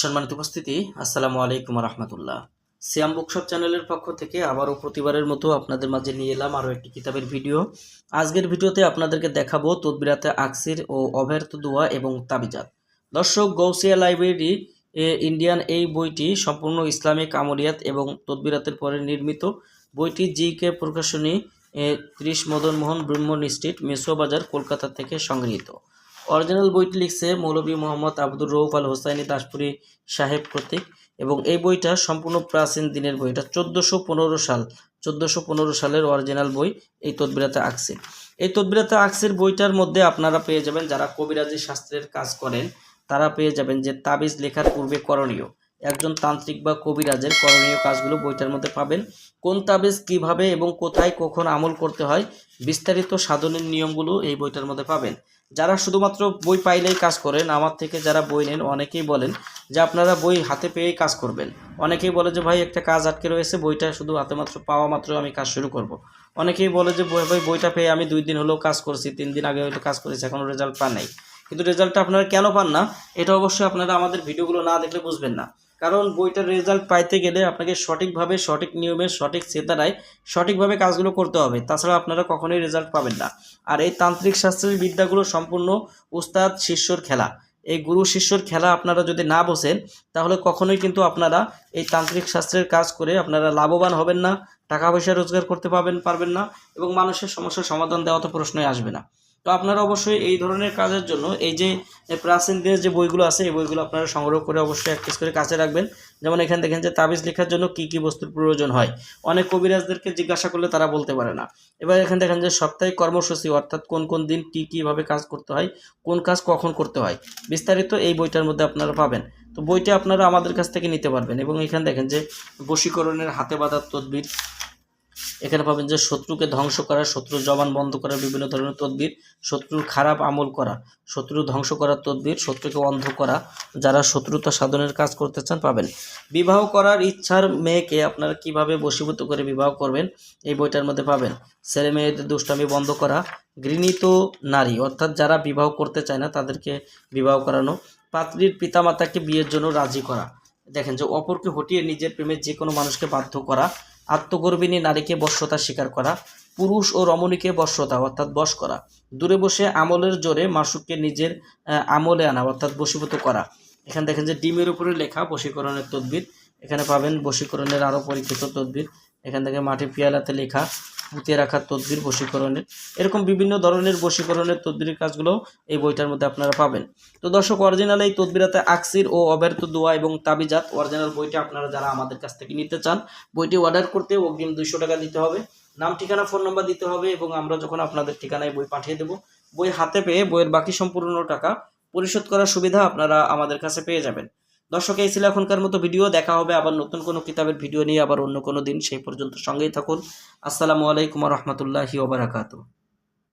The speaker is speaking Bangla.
সম্মানিত উপস্থিতি, আসসালামু আলাইকুম রহমতুল্লাহ। সিয়াম বুকশপ চ্যানেলের পক্ষ থেকে আবারও প্রতিবারের মতো আপনাদের মাঝে নিয়ে এলাম আরও একটি কিতাবের ভিডিও। আজকের ভিডিওতে আপনাদেরকে দেখাবো তদবিরাতে আকসির ও অব্যর্থ দোয়া এবং তাবিজাত। দর্শক, গৌসিয়া লাইব্রেরি ইন্ডিয়ান এই বইটি সম্পূর্ণ ইসলামিক আমলিয়াত এবং তদবিরাতের পরে নির্মিত। বইটি জিকে প্রকাশনী 30 মদন মোহন ব্রহ্মণ স্ট্রিট, মেসো বাজার, কলকাতা থেকে সংগৃহীত। অরিজিনাল বইটি লিখছে মৌলভী মোহাম্মদ আব্দুর রউফ আল হোসাইনি দাসপুরি সাহেব প্রতীক, এবং এই বইটা সম্পূর্ণ প্রাচীন দিনের বই। এটা 1415 সালের অরিজিনাল বই এই তদবিরাতে আকসির। এই তদবিরাতে আকসির বইটার মধ্যে আপনারা পেয়ে যাবেন, যারা কবিরাজি শাস্ত্রের কাজ করেন তারা পেয়ে যাবেন যে তাবিজ লেখার পূর্বে করণীয়, একজন তান্ত্রিক বা কবিরাজের করণীয় কাজগুলো বইটার মধ্যে পাবেন। কোন তাবিজ কিভাবে এবং কোথায় কখন আমল করতে হয়, বিস্তারিত সাধনের নিয়মগুলো এই বইটার মধ্যে পাবেন। যারা শুধুমাত্র বই পাইলেই কাজ করেন, আমার থেকে যারা বই নেন অনেকেই বলেন যে আপনারা বই হাতে পেয়েই কাজ করবেন। অনেকেই বলে যে ভাই একটা কাজ আটকে রয়েছে, বইটা শুধু হাতে মাত্র পাওয়া মাত্র আমি কাজ শুরু করব। অনেকেই বলে যে ভাই বইটা পেয়ে আমি 2 দিন হলেও কাজ করছি, 3 দিন আগে হয়তো কাজ করেছি, এখনও রেজাল্ট পান নাই। কিন্তু রেজাল্টটা আপনারা কেন পান না, এটা অবশ্যই আপনারা আমাদের ভিডিওগুলো না দেখলে বুঝবেন না। কারণ বইটার রেজাল্ট পাইতে গেলে আপনাকে সঠিকভাবে, সঠিক নিয়মে, সঠিক চেতনায় সঠিকভাবে কাজগুলো করতে হবে, তাছাড়া আপনারা কখনোই রেজাল্ট পাবেন না। আর এই তান্ত্রিক শাস্ত্রের বিদ্যাগুলো সম্পূর্ণ উস্তাদ শিষ্যর খেলা। এই গুরু শিষ্যর খেলা আপনারা যদি না বোঝেন তাহলে কখনোই কিন্তু আপনারা এই তান্ত্রিক শাস্ত্রের কাজ করে আপনারা লাভবান হবেন না, টাকা পয়সা রোজগার করতে পারবেন না, এবং মানুষের সমস্যার সমাধান দেওয়া তো প্রশ্নই আসবে না। তো আপনারা অবশ্যই এই ধরনের কাজের জন্য এই যে প্রাচীন দিনের যে বইগুলো আছে এই বইগুলো আপনারা সংগ্রহ করে অবশ্যই এক পিস করে কাছে রাখবেন। যেমন এখানে দেখেন যে তাবিজ লেখার জন্য কি কি বস্তুর প্রয়োজন হয়, অনেক কবিরাজদেরকে জিজ্ঞাসা করলে তারা বলতে পারে না। এবার এখানে দেখেন যে সাপ্তাহিক কর্মসূচি, অর্থাৎ কোন কোন দিন কীভাবে কাজ করতে হয়, কোন কাজ কখন করতে হয়, বিস্তারিত এই বইটার মধ্যে আপনারা পাবেন। তো বইটা আপনারা আমাদের কাছ থেকে নিতে পারবেন। এবং এখানে দেখেন যে বশীকরণের হাতে বাঁধার তদবির, এখানে পাবেন যে শত্রুকে ধ্বংস করা, শত্রুর জবান বন্ধ করা বিভিন্ন ধরনের তদবির, শত্রুর খারাপ আমল করা, শত্রু ধ্বংস করার তদবির, শত্রুকে অন্ধ করা, যারা শত্রুতা সাধনের কাজ করতে চান পাবেন। বিবাহ করার ইচ্ছার মেয়েকে আপনারা কিভাবে বশীভূত করে বিবাহ করবেন এই বইটার মধ্যে পাবেন। ছেলে মেয়েদের দুষ্টামি বন্ধ করা, ঘৃণিত নারী অর্থাৎ যারা বিবাহ করতে চায় না তাদেরকে বিবাহ করানো, পাত্রীর পিতামাতাকে বিয়ের জন্য রাজি করা, দেখেন যে অপরকে হটিয়ে নিজের প্রেমে যে কোনো মানুষকে বাধ্য করা, আত্মগর্বিনী নারীকে বশ্যতা স্বীকার করা, পুরুষ ও রমণীকে বশ্যতা অর্থাৎ বশ করা, দূরে বসে আমলের জোরে মাসুককে নিজের আমলে আনা অর্থাৎ বশীভূত করা। এখানে দেখেন যে ডিমের উপরে লেখা বশীকরণের তদবির, এখানে পাবেন বশীকরণের আরও পরীক্ষিত তদবির। এখান থেকে মাটি পিয়ালাতে লেখা পুঁতে রাখার তদবির বশীকরণের, এরকম বিভিন্ন ধরনের বশীকরণের তদবিরের কাজগুলো এই বইটার মধ্যে আপনারা পাবেন। তো দর্শক, অরিজিনাল এই তদবিরাতে আকসির ও অব্যর্থ দোয়া এবং তাবিজাত অরিজিনাল বইটা আপনারা যারা আমাদের কাছ থেকে নিতে চান, বইটি অর্ডার করতে অগ্রিম 200 টাকা দিতে হবে, নাম ঠিকানা ফোন নাম্বার দিতে হবে, এবং আমরা যখন আপনাদের ঠিকানায় বই পাঠিয়ে দেব, বই হাতে পেয়ে বইয়ের বাকি সম্পূর্ণ টাকা পরিশোধ করার সুবিধা আপনারা আমাদের কাছে পেয়ে যাবেন। দর্শক, এই ছিল এখনকার মতো ভিডিও। দেখা হবে আবার নতুন কোনো কিতাবের ভিডিও নিয়ে আবার অন্য কোনো দিন। সেই পর্যন্ত সঙ্গেই থাকুন। আসসালামু আলাইকুম রহমতুল্লাহি ওয়া বারাকাতুহু।